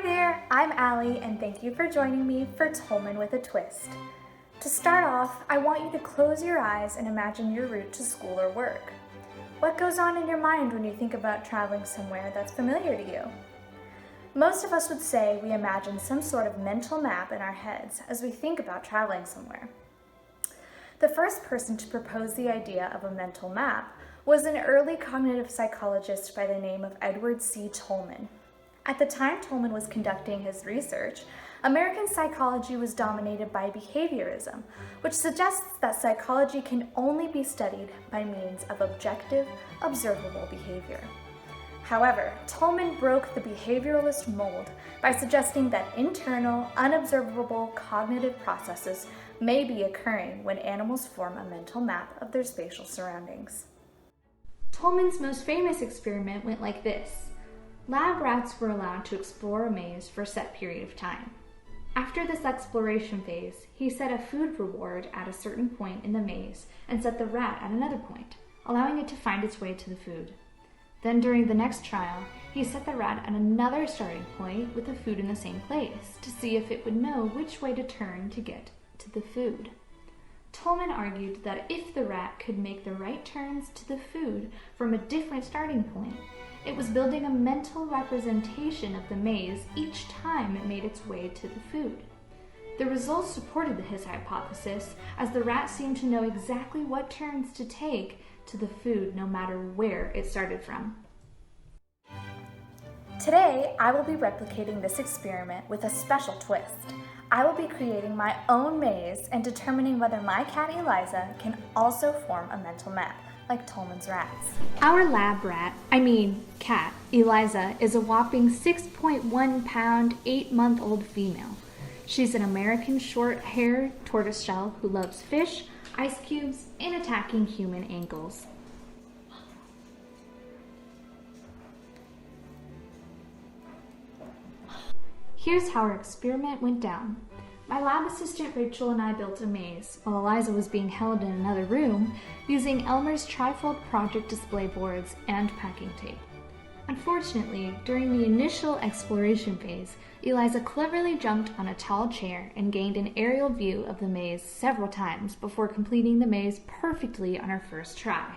there, I'm Allie, and thank you for joining me for Tolman with a Twist. To start off, I want you to close your eyes and imagine your route to school or work. What goes on in your mind when you think about traveling somewhere that's familiar to you? Most of us would say we imagine some sort of mental map in our heads as we think about traveling somewhere. The first person to propose the idea of a mental map was an early cognitive psychologist by the name of Edward C. Tolman. At the time Tolman was conducting his research, American psychology was dominated by behaviorism, which suggests that psychology can only be studied by means of objective, observable behavior. However, Tolman broke the behavioralist mold by suggesting that internal, unobservable cognitive processes may be occurring when animals form a mental map of their spatial surroundings. Tolman's most famous experiment went like this. Lab rats were allowed to explore a maze for a set period of time. After this exploration phase, he set a food reward at a certain point in the maze and set the rat at another point, allowing it to find its way to the food. Then during the next trial, he set the rat at another starting point with the food in the same place to see if it would know which way to turn to get to the food. Tolman argued that if the rat could make the right turns to the food from a different starting point, it was building a mental representation of the maze each time it made its way to the food. The results supported his hypothesis, as the rat seemed to know exactly what turns to take to the food no matter where it started from. Today, I will be replicating this experiment with a special twist. I will be creating my own maze and determining whether my cat Eliza can also form a mental map, like Tolman's rats. Our cat, Eliza, is a whopping 6.1 pound, 8-month-old female. She's an American short-haired tortoiseshell who loves fish, ice cubes, and attacking human ankles. Here's how our experiment went down. My lab assistant Rachel and I built a maze, while Eliza was being held in another room, using Elmer's trifold project display boards and packing tape. Unfortunately, during the initial exploration phase, Eliza cleverly jumped on a tall chair and gained an aerial view of the maze several times before completing the maze perfectly on her first try.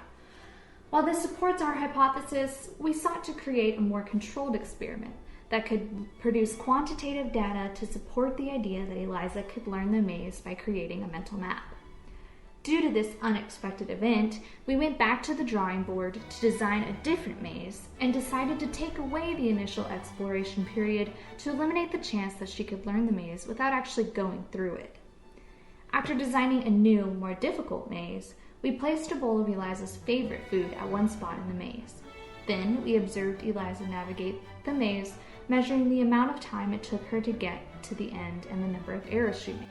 While this supports our hypothesis, we sought to create a more controlled experiment that could produce quantitative data to support the idea that Eliza could learn the maze by creating a mental map. Due to this unexpected event, we went back to the drawing board to design a different maze and decided to take away the initial exploration period to eliminate the chance that she could learn the maze without actually going through it. After designing a new, more difficult maze, we placed a bowl of Eliza's favorite food at one spot in the maze. Then we observed Eliza navigate the maze, measuring the amount of time it took her to get to the end and the number of errors she made.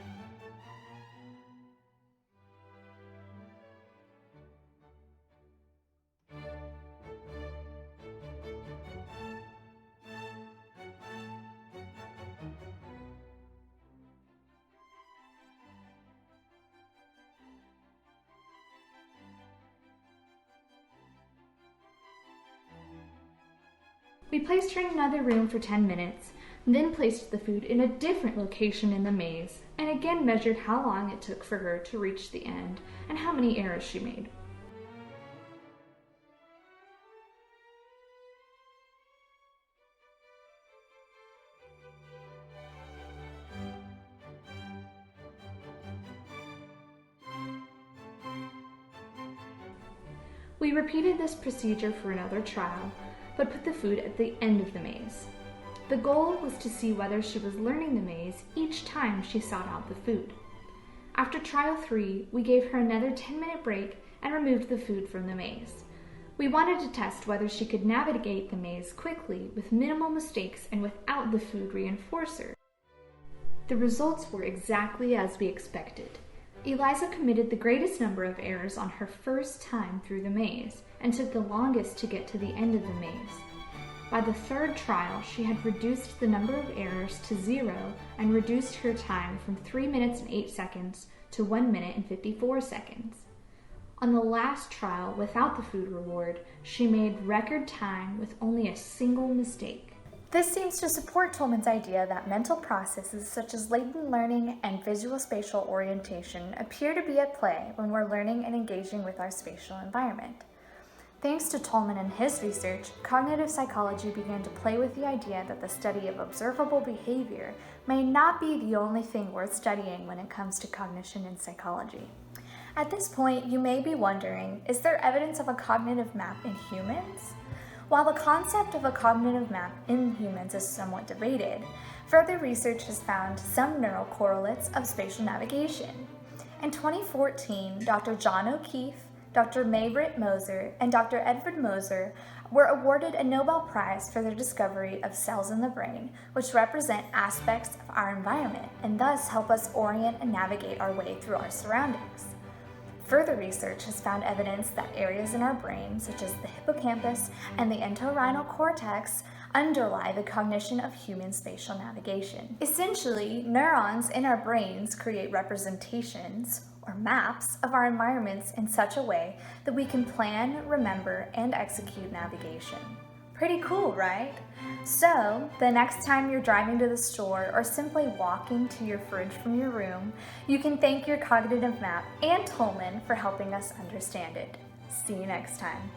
We placed her in another room for 10 minutes, then placed the food in a different location in the maze, and again measured how long it took for her to reach the end and how many errors she made. We repeated this procedure for another trial, but put the food at the end of the maze. The goal was to see whether she was learning the maze each time she sought out the food. After trial 3, we gave her another 10-minute break and removed the food from the maze. We wanted to test whether she could navigate the maze quickly with minimal mistakes and without the food reinforcer. The results were exactly as we expected. Eliza committed the greatest number of errors on her first time through the maze and took the longest to get to the end of the maze. By the third trial, she had reduced the number of errors to 0 and reduced her time from 3 minutes and 8 seconds to 1 minute and 54 seconds. On the last trial, without the food reward, she made record time with only a single mistake. This seems to support Tolman's idea that mental processes such as latent learning and visual spatial orientation appear to be at play when we're learning and engaging with our spatial environment. Thanks to Tolman and his research, cognitive psychology began to play with the idea that the study of observable behavior may not be the only thing worth studying when it comes to cognition in psychology. At this point, you may be wondering, is there evidence of a cognitive map in humans? While the concept of a cognitive map in humans is somewhat debated, further research has found some neural correlates of spatial navigation. In 2014, Dr. John O'Keefe, Dr. Maybrit Moser, and Dr. Edward Moser were awarded a Nobel Prize for their discovery of cells in the brain, which represent aspects of our environment and thus help us orient and navigate our way through our surroundings. Further research has found evidence that areas in our brain, such as the hippocampus and the entorhinal cortex, underlie the cognition of human spatial navigation. Essentially, neurons in our brains create representations or maps of our environments in such a way that we can plan, remember, and execute navigation. Pretty cool, right? So, the next time you're driving to the store or simply walking to your fridge from your room, you can thank your cognitive map and Tolman for helping us understand it. See you next time.